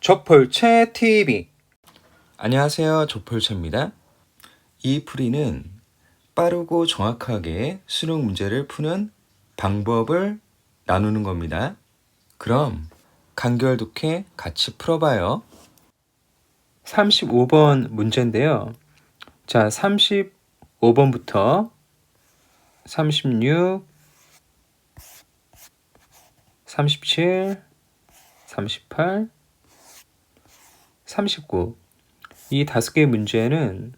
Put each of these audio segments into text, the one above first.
조폴체 TV. 안녕하세요. 조폴체입니다. 이 풀이는 빠르고 정확하게 수능 문제를 푸는 방법을 나누는 겁니다. 그럼 간결독해 같이 풀어봐요. 35번 문제인데요. 자, 35번부터 36, 37, 38, 39. 이 5개의 문제는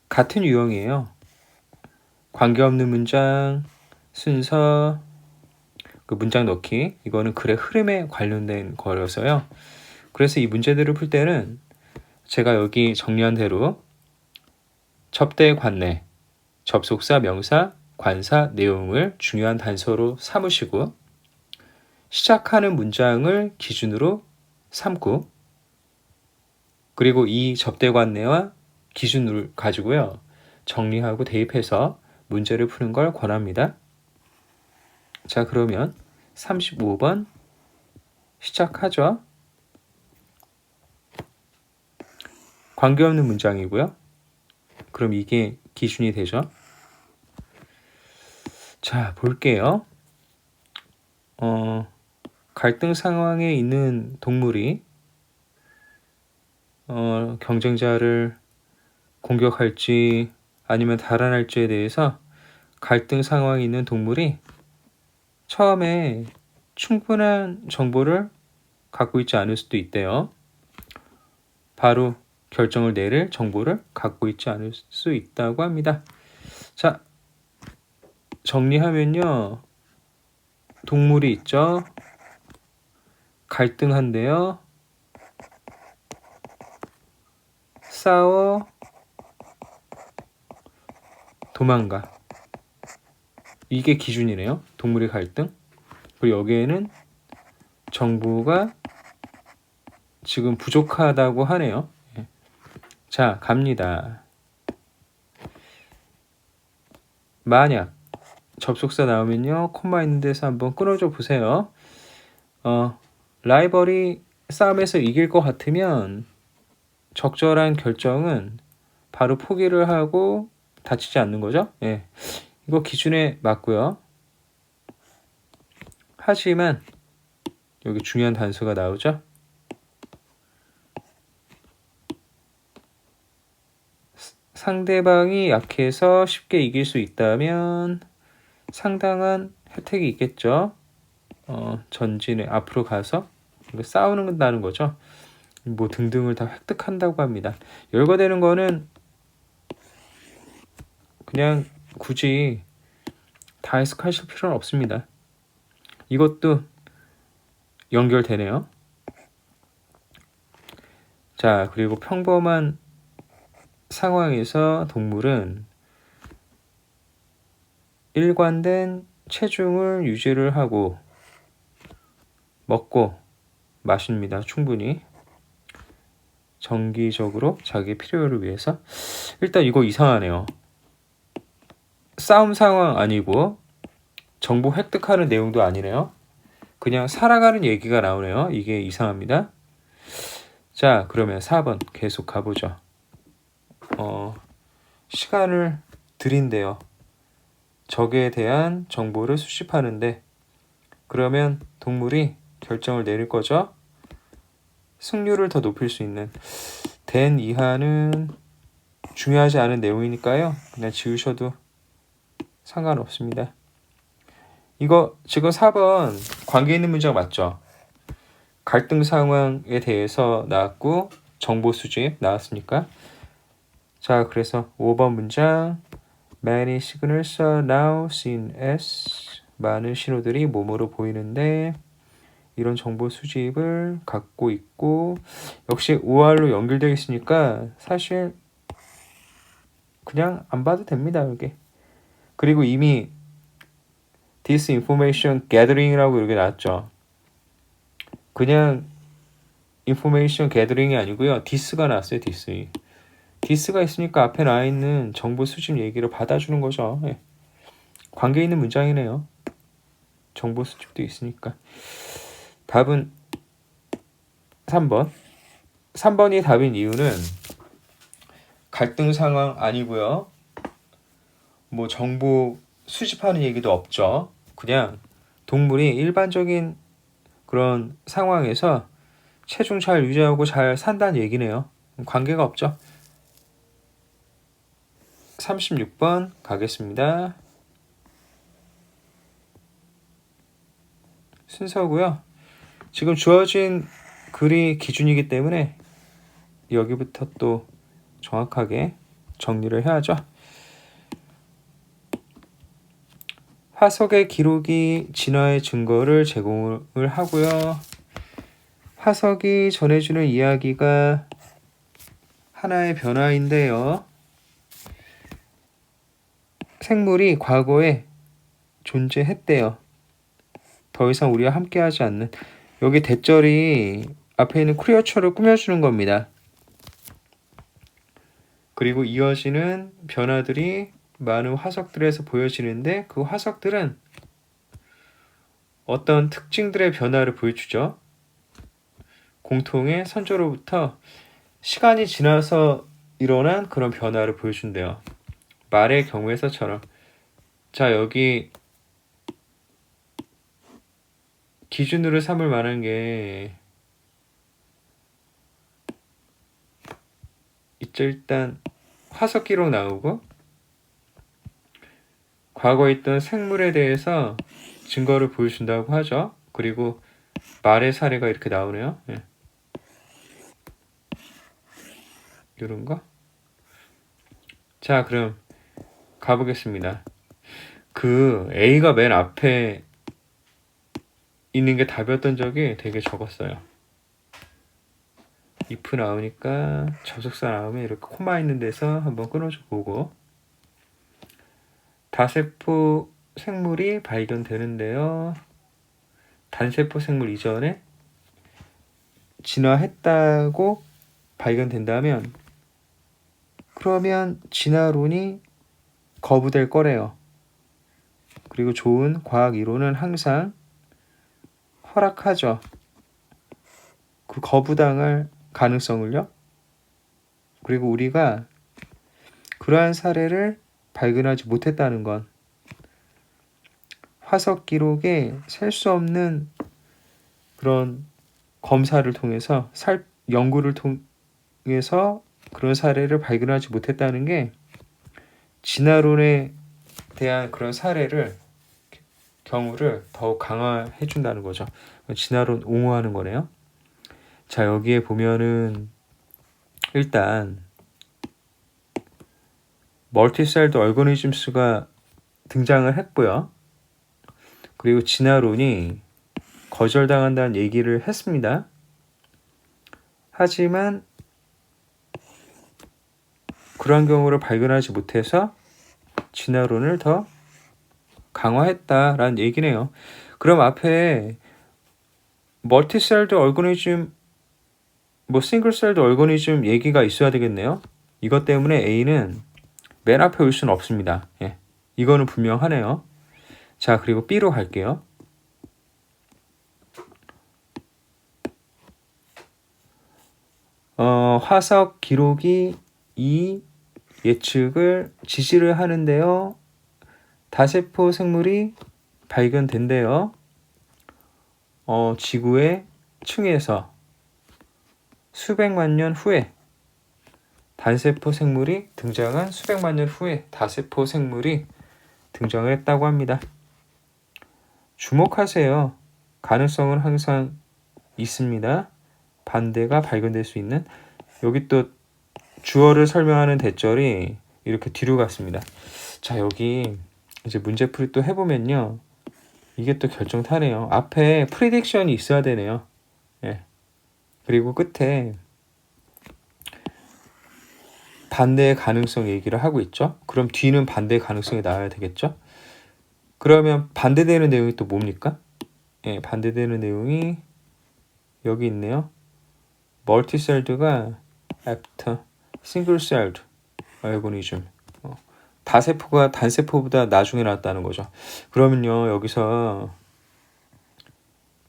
같은 유형이에요. 관계없는 문장, 순서, 그 문장 넣기. 이거는 글의 흐름에 관련된 거여서요. 그래서 이 문제들을 풀 때는 제가 여기 정리한 대로 접대, 관내, 접속사, 명사, 관사, 내용을 중요한 단서로 삼으시고 시작하는 문장을 기준으로 삼고 그리고 이 접대, 관내와 기준을 가지고요. 정리하고 대입해서 문제를 푸는 걸 권합니다. 자, 그러면 35번 시작하죠. 관계없는 문장이고요. 그럼 이게 기준이 되죠. 자, 볼게요. 갈등 상황에 있는 동물이 경쟁자를 공격할지 아니면 달아날지에 대해서 갈등 상황에 있는 동물이 처음에 충분한 정보를 갖고 있지 않을 수도 있대요. 바로 결정을 내릴 정보를 갖고 있지 않을 수 있다고 합니다. 자, 정리하면요. 동물이 있죠. 갈등한대요. 싸워 도망가. 이게 기준이네요. 동물의 갈등. 그리고 여기에는 정보가 지금 부족하다고 하네요. 자, 갑니다. 만약 접속사 나오면요. 콤마 있는 데서 한번 끊어줘 보세요. 라이벌이 싸움에서 이길 것 같으면 적절한 결정은 바로 포기를 하고 다치지 않는 거죠. 예. 이거 기준에 맞고요. 하지만 여기 중요한 단서가 나오죠. 상대방이 약해서 쉽게 이길 수 있다면 상당한 혜택이 있겠죠. 전진에 앞으로 가서 싸우는다는 거죠. 뭐 등등을 다 획득한다고 합니다. 열거되는 거는 그냥 굳이 다 해석하실 필요는 없습니다. 이것도 연결되네요. 자, 그리고 평범한 상황에서 동물은 일관된 체중을 유지를 하고 먹고 마십니다. 충분히. 정기적으로 자기 필요를 위해서. 일단 이거 이상하네요. 싸움 상황 아니고 정보 획득하는 내용도 아니네요. 그냥 살아가는 얘기가 나오네요. 이게 이상합니다. 자, 그러면 4번 계속 가보죠. 시간을 들인대요. 적에 대한 정보를 수집하는데 그러면 동물이 결정을 내릴 거죠. 승률을 더 높일 수 있는 된 이하는 중요하지 않은 내용이니까요. 그냥 지우셔도 상관없습니다. 이거 지금 4번 관계 있는 문장 맞죠? 갈등 상황에 대해서 나왔고 정보 수집 나왔으니까. 자, 그래서 5번 문장 Many signals are now seen as 많은 신호들이 몸으로 보이는데 이런 정보 수집을 갖고 있고 역시 OR로 연결되어 있으니까 사실 그냥 안 봐도 됩니다. 이게. 그리고 이미 This information gathering이라고 이렇게 나왔죠. 그냥 information gathering이 아니고요. this가 나왔어요. this가 있으니까 앞에 나와 있는 정보 수집 얘기를 받아주는 거죠. 예. 관계 있는 문장이네요. 정보 수집도 있으니까. 답은 3번. 3번이 답인 이유는 갈등 상황 아니고요. 뭐 정보 수집하는 얘기도 없죠. 그냥 동물이 일반적인 그런 상황에서 체중 잘 유지하고 잘 산다는 얘기네요. 관계가 없죠. 36번 가겠습니다. 순서고요. 지금 주어진 글이 기준이기 때문에 여기부터 또 정확하게 정리를 해야죠. 화석의 기록이 진화의 증거를 제공을 하고요. 화석이 전해주는 이야기가 하나의 변화인데요. 생물이 과거에 존재했대요. 더 이상 우리와 함께하지 않는. 여기 대절이 앞에 있는 크리어처를 꾸며주는 겁니다. 그리고 이어지는 변화들이 많은 화석들에서 보여지는데 그 화석들은 어떤 특징들의 변화를 보여주죠. 공통의 선조로부터 시간이 지나서 일어난 그런 변화를 보여준대요. 말의 경우에서처럼. 자, 여기 기준으로 삼을 만한 게 있죠. 일단 화석 기록 나오고 과거에 있던 생물에 대해서 증거를 보여준다고 하죠. 그리고 말의 사례가 이렇게 나오네요. 예. 이런 거. 자, 그럼 가보겠습니다. 그 A가 맨 앞에 있는 게 답이었던 적이 되게 적었어요. if 나오니까 접속사 나오면 이렇게 코마 있는 데서 한번 끊어줘 보고 다세포 생물이 발견되는데요. 단세포 생물 이전에 진화했다고 발견된다면 그러면 진화론이 거부될 거래요. 그리고 좋은 과학 이론은 항상 허락하죠. 그 거부당할 가능성을요. 그리고 우리가 그러한 사례를 발견하지 못했다는 건 화석 기록에 셀 수 없는 그런 검사를 통해서 연구를 통해서 그런 사례를 발견하지 못했다는 게 진화론에 대한 그런 사례를 경우를 더욱 강화해 준다는 거죠. 진화론 옹호하는 거네요. 자, 여기에 보면은 일단 멀티셀드 얼거니즘스가 등장을 했고요. 그리고 진화론이 거절당한다는 얘기를 했습니다. 하지만 그러한 경우를 발견하지 못해서 진화론을 더 강화했다라는 얘기네요. 그럼 앞에 멀티셀드 얼거니즘, 싱글셀드 얼거니즘 얘기가 있어야 되겠네요. 이것 때문에 A는 맨 앞에 올 수는 없습니다. 예, 이거는 분명하네요. 자, 그리고 B로 갈게요. 화석 기록이 이 예측을 지지를 하는데요. 다세포 생물이 발견된대요. 지구의 층에서 수백만 년 후에 단세포 생물이 등장한 수백만 년 후에 다세포 생물이 등장을 했다고 합니다. 주목하세요. 가능성은 항상 있습니다. 반대가 발견될 수 있는. 여기 또 주어를 설명하는 대절이 이렇게 뒤로 갔습니다. 자, 여기 이제 문제풀이 또 해보면요. 이게 또 결정타네요. 앞에 프리딕션이 있어야 되네요. 예. 그리고 끝에 반대의 가능성 얘기를 하고 있죠. 그럼 뒤는 반대의 가능성이 나와야 되겠죠. 그러면 반대되는 내용이 또 뭡니까? 예, 반대되는 내용이 여기 있네요. 멀티셀드가 after 싱글셀드 얼거니즘. 다세포가 단세포보다 나중에 나왔다는 거죠. 그러면요, 여기서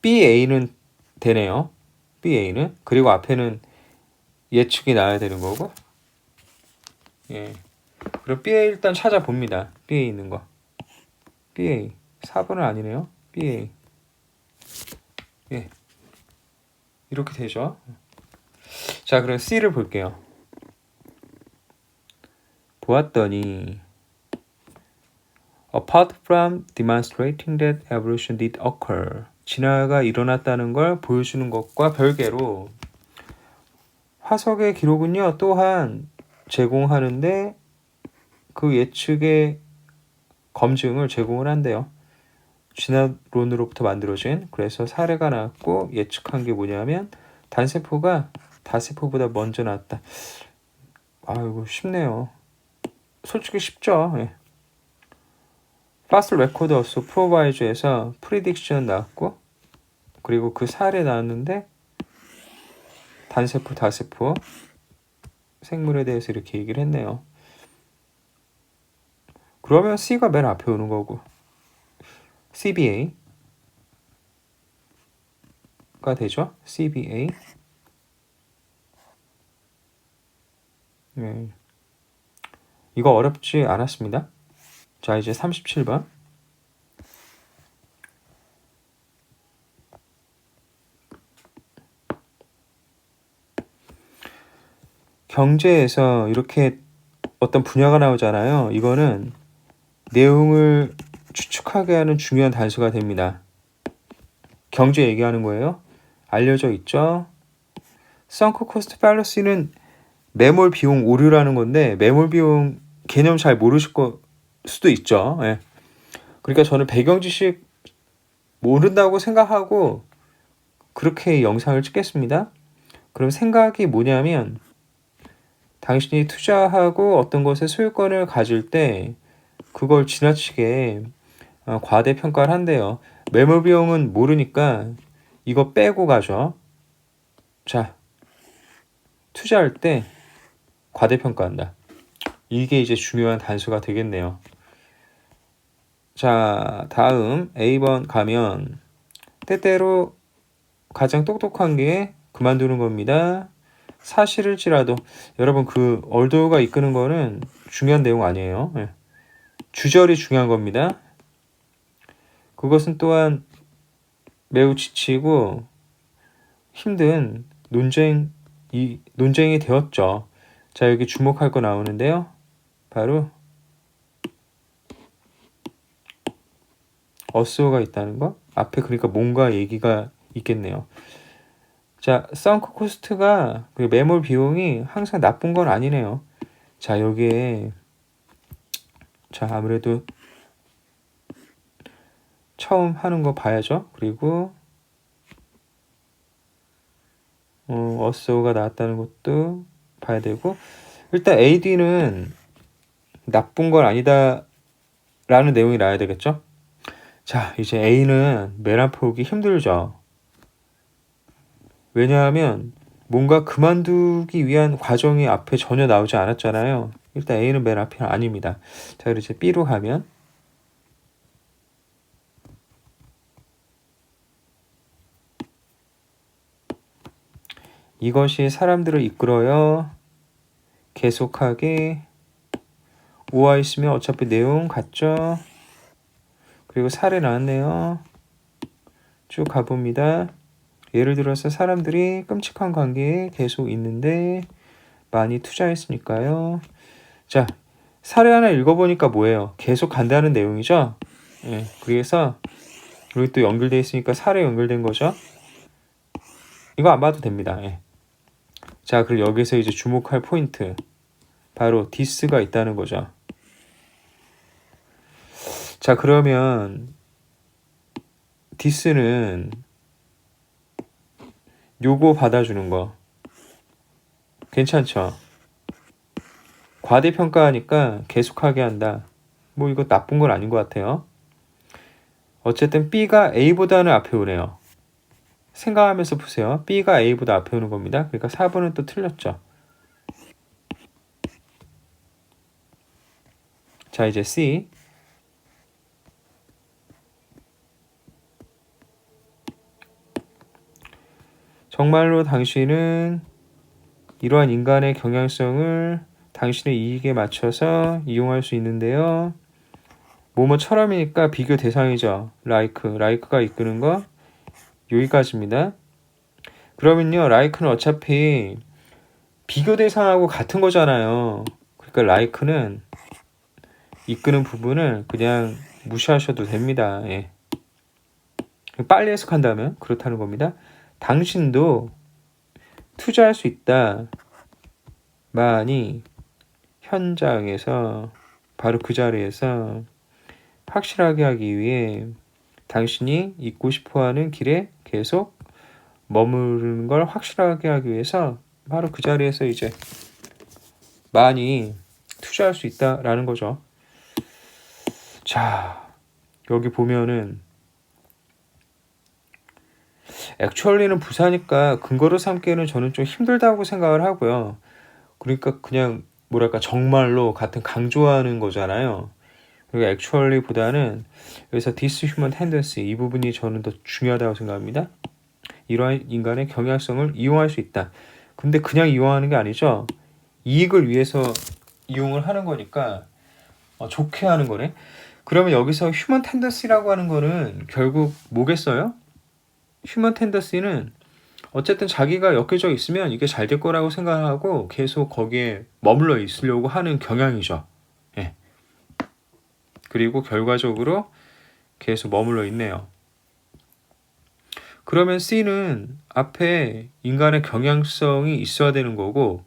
BA는 되네요. BA는. 그리고 앞에는 예측이 나와야 되는 거고. 예. 그럼 BA 일단 찾아봅니다. BA 있는 거. BA. 4번은 아니네요. BA. 예. 이렇게 되죠. 자, 그럼 C를 볼게요. 보았더니 apart from demonstrating that evolution did occur. 진화가 일어났다는 걸 보여주는 것과 별개로 화석의 기록은요, 또한 제공하는데 그 예측의 검증을 제공을 한대요. 진화론으로부터 만들어진. 그래서 사례가 나왔고 예측한 게 뭐냐면 단세포가 다세포보다 먼저 나왔다. 아이고 쉽네요. 솔직히 쉽죠. 예. Fossil Record also Provide에서 Prediction 나왔고 그리고 그 사례 나왔는데 단세포, 다세포 생물에 대해서 이렇게 얘기를 했네요. 그러면 C가 맨 앞에 오는 거고 CBA가 되죠. CBA. 네. 이거 어렵지 않았습니다. 자, 이제 37번. 경제에서 이렇게 어떤 분야가 나오잖아요. 이거는 내용을 추측하게 하는 중요한 단서가 됩니다. 경제 얘기하는 거예요. 알려져 있죠. Sunk Cost Fallacy는 매몰 비용 오류라는 건데 매몰 비용 개념 잘 모르실 수도 있죠. 예. 그러니까 저는 배경 지식 모른다고 생각하고 그렇게 영상을 찍겠습니다. 그럼 생각이 뭐냐면 당신이 투자하고 어떤 것에 소유권을 가질 때 그걸 지나치게 과대평가를 한대요. 매몰 비용은 모르니까 이거 빼고 가죠. 자, 투자할 때 과대평가한다. 이게 이제 중요한 단서가 되겠네요. 자, 다음 A번 가면 때때로 가장 똑똑한 게 그만두는 겁니다. 사실일지라도 여러분 그 얼도가 이끄는 거는 중요한 내용 아니에요. 예. 주절이 중요한 겁니다. 그것은 또한 매우 지치고 힘든 논쟁이 되었죠. 자, 여기 주목할 거 나오는데요. 바로 어스가 있다는 거. 앞에 그러니까 뭔가 얘기가 있겠네요. 자, 썬크 코스트가 그 매몰 비용이 항상 나쁜 건 아니네요. 자, 여기에 자, 아무래도 처음 하는 거 봐야죠. 그리고 어스가 나왔다는 것도 봐야 되고 일단 AD는 나쁜 건 아니다 라는 내용이 나와야 되겠죠. 자, 이제 A는 맨 앞에 오기 힘들죠. 왜냐하면 뭔가 그만두기 위한 과정이 앞에 전혀 나오지 않았잖아요. 일단 A는 맨 앞이 아닙니다. 자, 그리고 이제 B로 가면 이것이 사람들을 이끌어요. 계속하게 오와 있으면 어차피 내용 같죠. 그리고 사례 나왔네요. 쭉 가봅니다. 예를 들어서 사람들이 끔찍한 관계에 계속 있는데 많이 투자했으니까요. 자, 사례 하나 읽어보니까 뭐예요? 계속 간다는 내용이죠. 예, 그래서 여기 또 연결돼 있으니까 사례 연결된 거죠. 이거 안 봐도 됩니다. 예. 자, 그리고 여기서 이제 주목할 포인트 바로 디스가 있다는 거죠. 자, 그러면 디스는 요거 받아주는 거 괜찮죠? 과대평가하니까 계속하게 한다. 뭐 이거 나쁜 건 아닌 것 같아요. 어쨌든 B가 A보다는 앞에 오네요. 생각하면서 푸세요. B가 A보다 앞에 오는 겁니다. 그러니까 4번은 또 틀렸죠. 자, 이제 C. 정말로 당신은 이러한 인간의 경향성을 당신의 이익에 맞춰서 이용할 수 있는데요. 뭐뭐처럼이니까 비교 대상이죠. like가 이끄는 거 여기까지입니다. 그러면요, like는 어차피 비교 대상하고 같은 거잖아요. 그러니까 like는 이끄는 부분을 그냥 무시하셔도 됩니다. 예. 빨리 해석한다면 그렇다는 겁니다. 당신도 투자할 수 있다. 만이 현장에서 바로 그 자리에서 확실하게 하기 위해 당신이 있고 싶어하는 길에 계속 머무르는 걸 확실하게 하기 위해서 바로 그 자리에서 이제 많이 투자할 수 있다라는 거죠. 자, 여기 보면은 액츄얼리는 부사니까 근거로 삼기에는 저는 좀 힘들다고 생각을 하고요. 그러니까 그냥 뭐랄까 정말로 같은 강조하는 거잖아요. 그리고 액츄얼리보다는 여기서 this human tendency 이 부분이 저는 더 중요하다고 생각합니다. 이러한 인간의 경향성을 이용할 수 있다. 근데 그냥 이용하는 게 아니죠. 이익을 위해서 이용을 하는 거니까 좋게 하는 거네. 그러면 여기서 human tendency라고 하는 거는 결국 뭐겠어요? human tendency는 어쨌든 자기가 엮여져 있으면 이게 잘 될 거라고 생각하고 계속 거기에 머물러 있으려고 하는 경향이죠. 예. 그리고 결과적으로 계속 머물러 있네요. 그러면 C는 앞에 인간의 경향성이 있어야 되는 거고,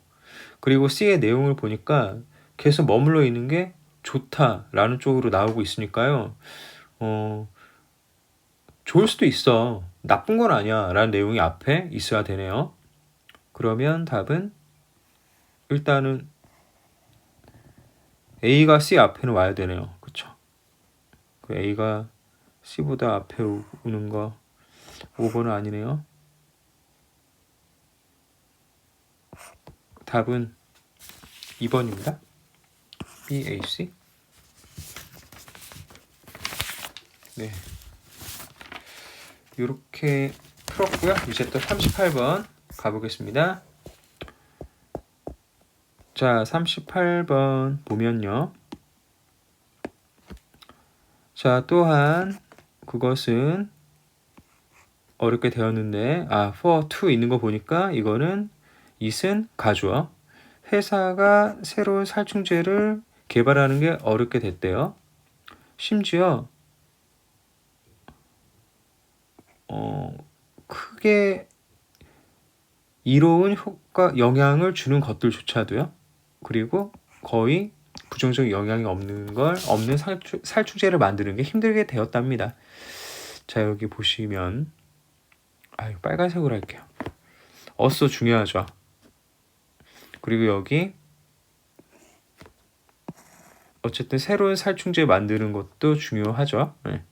그리고 C의 내용을 보니까 계속 머물러 있는 게 좋다라는 쪽으로 나오고 있으니까요. 좋을 수도 있어. 나쁜 건 아니야. 라는 내용이 앞에 있어야 되네요. 그러면 답은 일단은 A가 C 앞에는 와야 되네요. 그쵸? 그 A가 C보다 앞에 오는 거 5번은 아니네요. 답은 2번입니다. B, A, C. 네. 이렇게 풀었고요. 이제 또 38번 가보겠습니다. 자, 38번 보면요. 자, 또한 그것은 어렵게 되었는데 for to 있는 거 보니까 이거는 it은 가주어. 회사가 새로운 살충제를 개발하는 게 어렵게 됐대요. 심지어 크게 이로운 영향을 주는 것들조차도요. 그리고 거의 부정적 영향이 없는 살충제를 만드는 게 힘들게 되었답니다. 자, 여기 보시면 빨간색으로 할게요. also 중요하죠. 그리고 여기 어쨌든 새로운 살충제 만드는 것도 중요하죠. 네.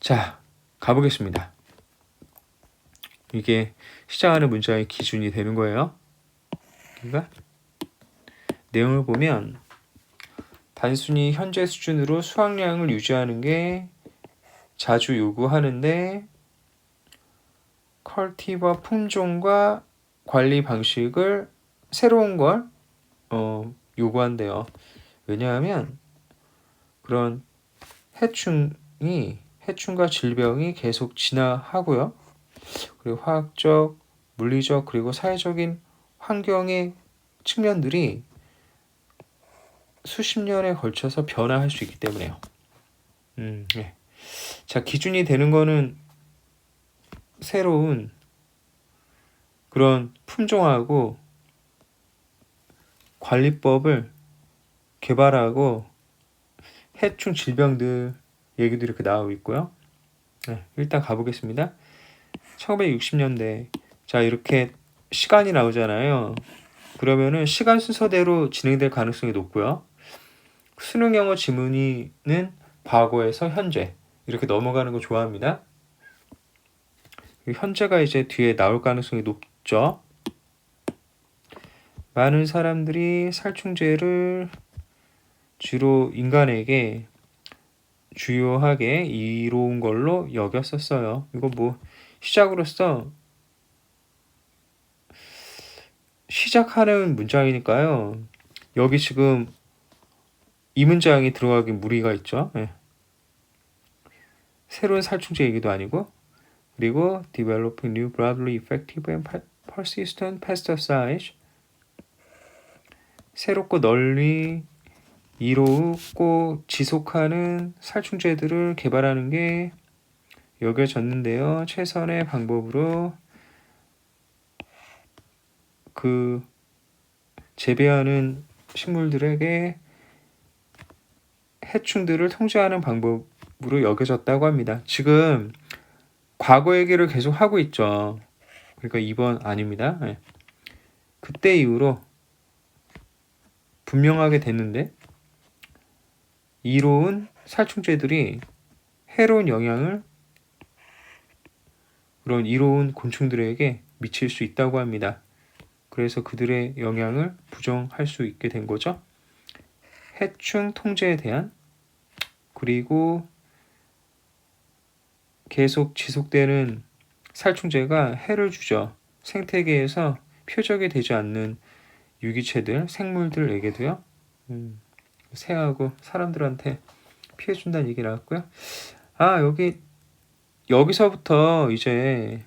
자, 가보겠습니다. 이게 시작하는 문장의 기준이 되는 거예요. 그러니까 내용을 보면 단순히 현재 수준으로 수확량을 유지하는 게 자주 요구하는데 컬티와 품종과 관리 방식을 새로운 걸 요구한대요. 왜냐하면 그런 해충과 질병이 계속 진화하고요. 그리고 화학적, 물리적, 그리고 사회적인 환경의 측면들이 수십 년에 걸쳐서 변화할 수 있기 때문에요. 네. 자, 기준이 되는 거는 새로운 그런 품종하고 관리법을 개발하고 해충 질병들 얘기도 이렇게 나오고 있고요. 네, 일단 가보겠습니다. 1960년대 자, 이렇게 시간이 나오잖아요. 그러면은 시간 순서대로 진행될 가능성이 높고요. 수능 영어 지문이는 과거에서 현재 이렇게 넘어가는 거 좋아합니다. 현재가 이제 뒤에 나올 가능성이 높죠. 많은 사람들이 살충제를 주로 인간에게 주요하게 이로운 걸로 여겼었어요. 이거 뭐 시작으로서 시작하는 문장이니까요. 여기 지금 이 문장이 들어가긴 무리가 있죠. 예. 새로운 살충제 얘기도 아니고, 그리고 developing new broadly effective and persistent pesticides, 새롭고 널리 이롭고 지속하는 살충제들을 개발하는 게 여겨졌는데요. 최선의 방법으로 그 재배하는 식물들에게 해충들을 통제하는 방법으로 여겨졌다고 합니다. 지금 과거 얘기를 계속 하고 있죠. 그러니까 이번 아닙니다. 예. 그때 이후로 분명하게 됐는데 이로운 살충제들이 해로운 영향을 그런 이로운 곤충들에게 미칠 수 있다고 합니다. 그래서 그들의 영향을 부정할 수 있게 된 거죠. 해충 통제에 대한, 그리고 계속 지속되는 살충제가 해를 주죠. 생태계에서 표적이 되지 않는 유기체들, 생물들에게도요. 새하고 사람들한테 피해준다는 얘기 나왔고요. 여기서부터 이제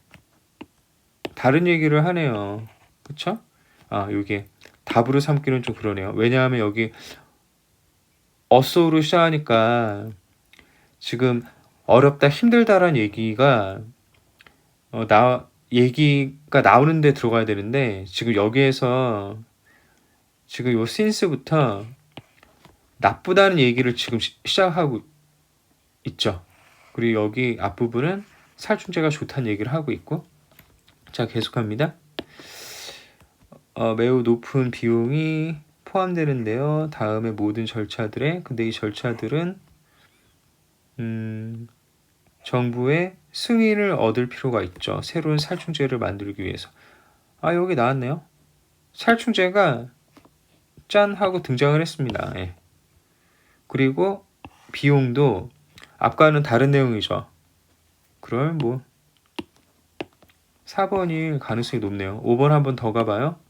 다른 얘기를 하네요. 그쵸? 여기 답으로 삼기는 좀 그러네요. 왜냐하면 여기 어쏘로 시작하니까 지금 어렵다, 힘들다라는 얘기가 얘기가 나오는데 들어가야 되는데 지금 여기에서 지금 요 since부터 나쁘다는 얘기를 지금 시작하고 있죠. 그리고 여기 앞부분은 살충제가 좋다는 얘기를 하고 있고, 자 계속합니다. 매우 높은 비용이 포함되는데요. 다음에 모든 절차들에, 근데 이 절차들은 정부의 승인을 얻을 필요가 있죠. 새로운 살충제를 만들기 위해서. 여기 나왔네요. 살충제가 짠 하고 등장을 했습니다. 예. 그리고 비용도 아까는 다른 내용이죠. 그럼 뭐 4번일 가능성이 높네요. 5번 한번 더 가봐요.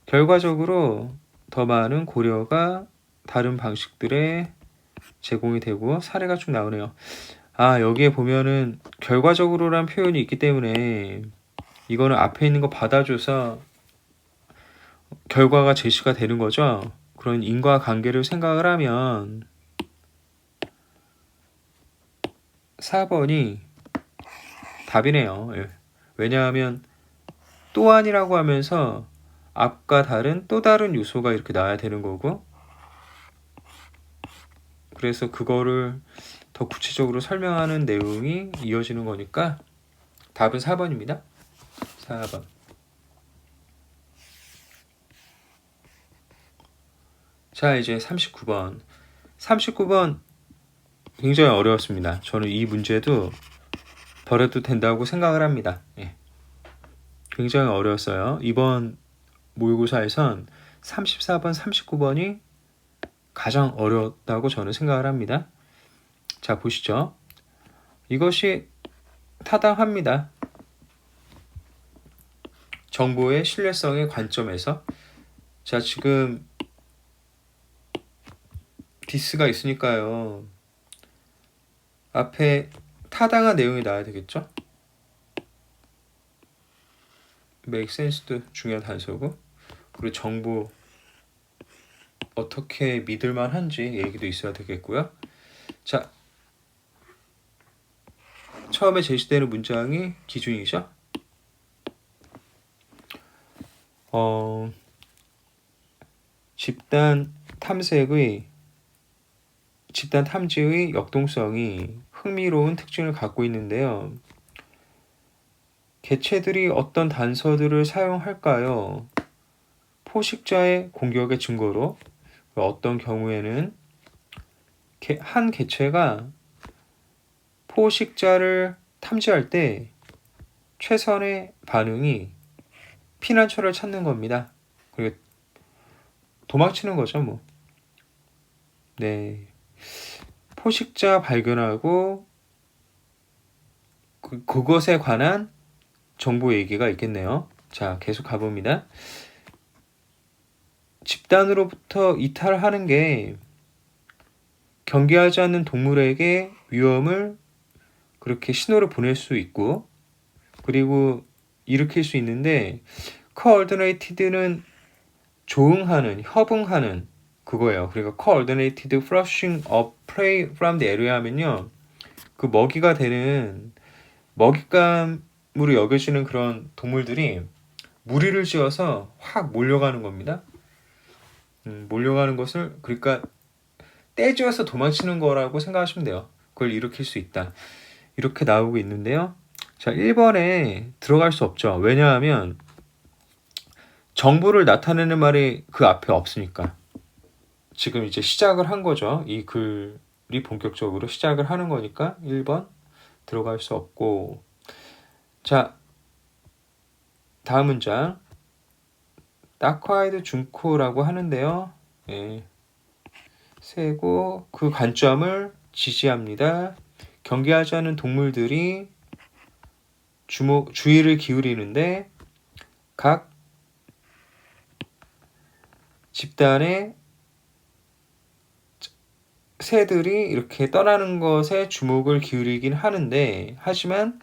결과적으로 더 많은 고려가 다른 방식들에 제공이 되고 사례가 쭉 나오네요. 여기에 보면은 결과적으로란 표현이 있기 때문에 이거는 앞에 있는 거 받아줘서 결과가 제시가 되는 거죠. 그런 인과관계를 생각을 하면 4번이 답이네요. 예. 왜냐하면 또한이라고 하면서 앞과 다른 또 다른 요소가 이렇게 나와야 되는 거고, 그래서 그거를 더 구체적으로 설명하는 내용이 이어지는 거니까 답은 4번입니다. 4번. 자, 이제 39번. 39번 굉장히 어려웠습니다. 저는 이 문제도 버려도 된다고 생각을 합니다. 예. 굉장히 어려웠어요. 이번 모의고사에선 34번, 39번이 가장 어려웠다고 저는 생각을 합니다. 자, 보시죠. 이것이 타당합니다. 정보의 신뢰성의 관점에서. 자, 지금 디스가 있으니까요. 앞에 타당한 내용이 나와야 되겠죠? make sense도 중요한 단서고, 그리고 정보 어떻게 믿을만 한지 얘기도 있어야 되겠고요. 자, 처음에 제시되는 문장이 기준이죠. 집단 탐지의 역동성이 흥미로운 특징을 갖고 있는데요. 개체들이 어떤 단서들을 사용할까요? 포식자의 공격의 증거로, 어떤 경우에는 한 개체가 포식자를 탐지할 때 최선의 반응이 피난처를 찾는 겁니다. 그리고 도망치는 거죠, 뭐. 네. 포식자 발견하고 그것에 관한 정보 얘기가 있겠네요. 자, 계속 가봅니다. 집단으로부터 이탈하는 게 경계하지 않는 동물에게 위험을 그렇게 신호를 보낼 수 있고 그리고 일으킬 수 있는데 coordinated는 조응하는, 협응하는 그거예요. 그러니까 coordinated flushing of prey from the area 하면요. 그 먹이가 되는 먹잇감으로 여겨지는 그런 동물들이 무리를 지어서 확 몰려가는 겁니다. 몰려가는 것을 그러니까 떼지어서 도망치는 거라고 생각하시면 돼요. 그걸 일으킬 수 있다. 이렇게 나오고 있는데요. 자, 1번에 들어갈 수 없죠. 왜냐하면 정보를 나타내는 말이 그 앞에 없으니까. 지금 이제 시작을 한 거죠. 이 글이 본격적으로 시작을 하는 거니까 1번 들어갈 수 없고. 자, 다음 문장. 따콰이드 중코라고 하는데요. 예. 세고 그 관점을 지지합니다. 경계하지 않은 동물들이 주의를 기울이는데 각 집단의 새들이 이렇게 떠나는 것에 주목을 기울이긴 하는데 하지만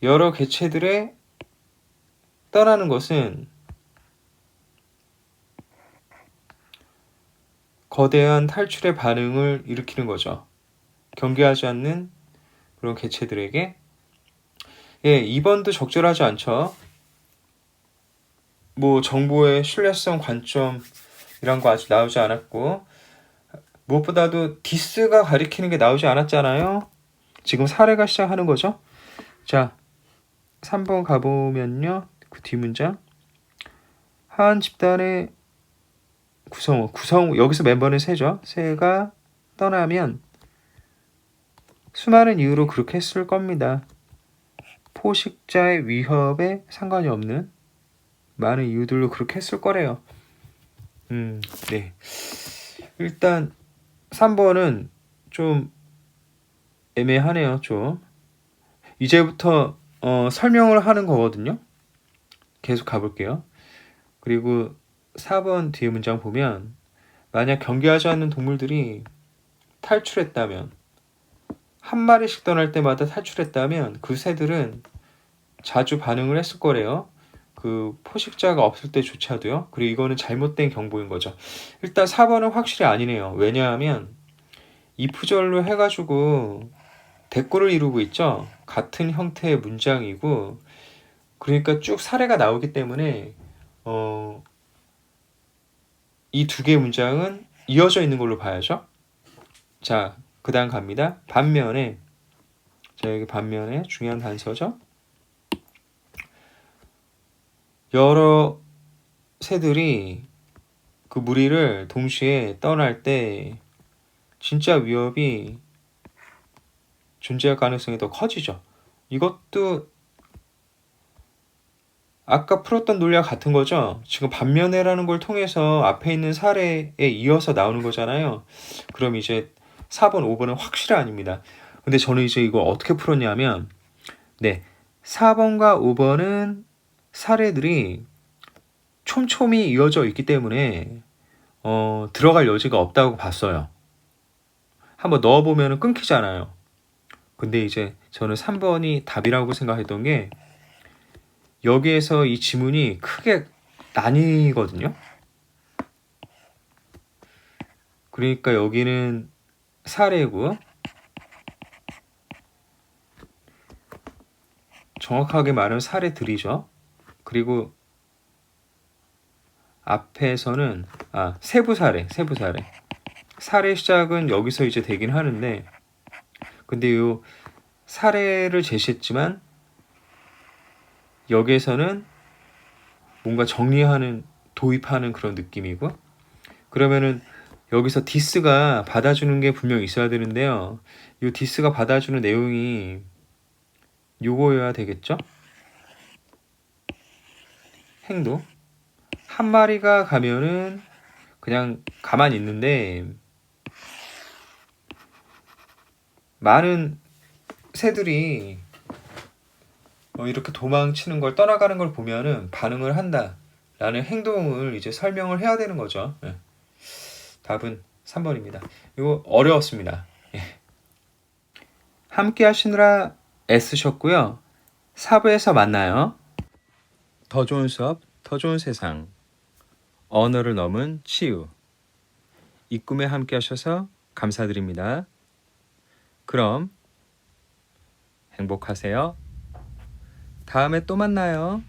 여러 개체들의 떠나는 것은 거대한 탈출의 반응을 일으키는 거죠. 경계하지 않는 그런 개체들에게. 예, 2번도 적절하지 않죠. 뭐 정보의 신뢰성 관점이란 거 아직 나오지 않았고 무엇보다도 디스가 가리키는 게 나오지 않았잖아요. 지금 사례가 시작하는 거죠. 자, 3번 가보면요. 그 뒷문장. 한 집단의 구성원, 여기서 멤버는 새죠. 새가 떠나면 수많은 이유로 그렇게 했을 겁니다. 포식자의 위협에 상관이 없는 많은 이유들로 그렇게 했을 거래요. 네. 일단 3번은 좀 애매하네요. 좀 이제부터 설명을 하는 거거든요. 계속 가볼게요. 그리고 4번 뒤에 문장 보면 만약 경계하지 않는 동물들이 탈출했다면 한 마리씩 떠날 때마다 탈출했다면 그 새들은 자주 반응을 했을 거래요. 그 포식자가 없을 때조차도요. 그리고 이거는 잘못된 경보인 거죠. 일단 4번은 확실히 아니네요. 왜냐하면 이프절로 해가지고 대꾸를 이루고 있죠. 같은 형태의 문장이고 그러니까 쭉 사례가 나오기 때문에 이 두 개의 문장은 이어져 있는 걸로 봐야죠. 자, 그 다음 갑니다. 반면에 자, 여기 반면에 중요한 단서죠. 여러 새들이 그 무리를 동시에 떠날 때 진짜 위협이 존재할 가능성이 더 커지죠. 이것도 아까 풀었던 논리와 같은 거죠. 지금 반면에라는 걸 통해서 앞에 있는 사례에 이어서 나오는 거잖아요. 그럼 이제 4번, 5번은 확실히 아닙니다. 근데 저는 이제 이걸 어떻게 풀었냐면 네, 4번과 5번은 사례들이 촘촘히 이어져 있기 때문에 들어갈 여지가 없다고 봤어요. 한번 넣어보면 끊기잖아요. 근데 이제 저는 3번이 답이라고 생각했던 게 여기에서 이 지문이 크게 나뉘거든요. 그러니까 여기는 사례고 정확하게 말하면 사례들이죠. 그리고 앞에서는 세부 사례. 사례 시작은 여기서 이제 되긴 하는데 근데 요 사례를 제시했지만 여기에서는 뭔가 정리하는 도입하는 그런 느낌이고 그러면은 여기서 디스가 받아주는 게 분명 있어야 되는데요. 이 디스가 받아주는 내용이 요거여야 되겠죠? 행동. 한 마리가 가면은 그냥 가만히 있는데 많은 새들이 이렇게 도망치는 걸 떠나가는 걸 보면은 반응을 한다. 라는 행동을 이제 설명을 해야 되는 거죠. 예. 답은 3번입니다. 이거 어려웠습니다. 예. 함께 하시느라 애쓰셨고요. 4부에서 만나요. 더 좋은 수업, 더 좋은 세상. 언어를 넘은 치유. 이 꿈에 함께 하셔서 감사드립니다. 그럼 행복하세요. 다음에 또 만나요.